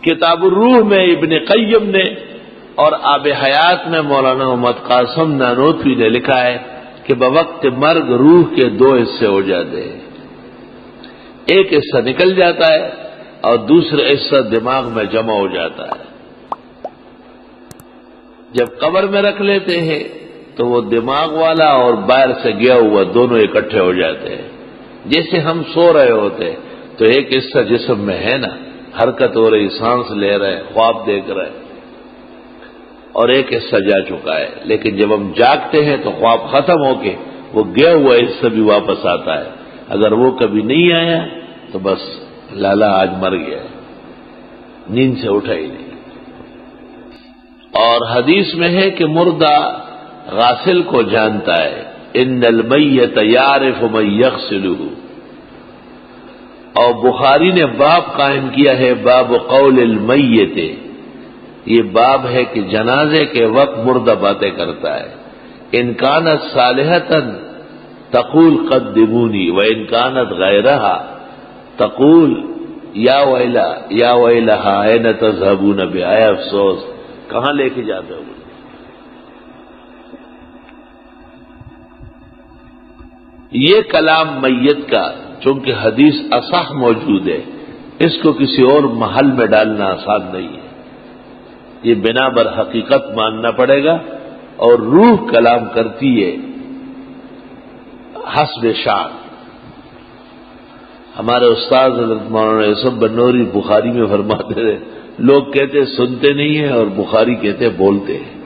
کتاب الروح میں ابن قیم نے اور آب حیات میں مولانا محمد قاسم نانوتوی نے لکھا ہے کہ بوقت مرگ روح کے دو حصے ہو جاتے ہیں، ایک حصہ نکل جاتا ہے اور دوسرا حصہ دماغ میں جمع ہو جاتا ہے۔ جب قبر میں رکھ لیتے ہیں تو وہ دماغ والا اور باہر سے گیا ہوا دونوں اکٹھے ہو جاتے ہیں۔ جیسے ہم سو رہے ہوتے تو ایک حصہ جسم میں ہے نا، حرکت ہو رہی، سانس لے رہے، خواب دیکھ رہے، اور ایک حصہ جا چکا ہے، لیکن جب ہم جاگتے ہیں تو خواب ختم ہو کے وہ گیا ہوا حصہ بھی واپس آتا ہے۔ اگر وہ کبھی نہیں آیا تو بس لالا آج مر گیا، نیند سے اٹھا ہی نہیں۔ اور حدیث میں ہے کہ مردہ غاسل کو جانتا ہے، ان المیت یعرف من یغسلہ، اور بخاری نے باب قائم کیا ہے باب قول المیت، یہ باب ہے کہ جنازے کے وقت مردہ باتیں کرتا ہے، ان کانت صالحۃ تقول قدمونی وان کانت غیرہا تقول یا ویلا یا ویلہا این تذہبون بی، اے افسوس کہاں لے کے جاتے ہو؟ یہ کلام میت کا چونکہ حدیث اصح موجود ہے، اس کو کسی اور محل میں ڈالنا آسان نہیں ہے، یہ بنا بر حقیقت ماننا پڑے گا، اور روح کلام کرتی ہے حسب شان۔ ہمارے استاد حضرت مولانا یوسف بنوری بخاری میں فرماتے تھے، لوگ کہتے سنتے نہیں ہیں اور بخاری کہتے بولتے ہیں۔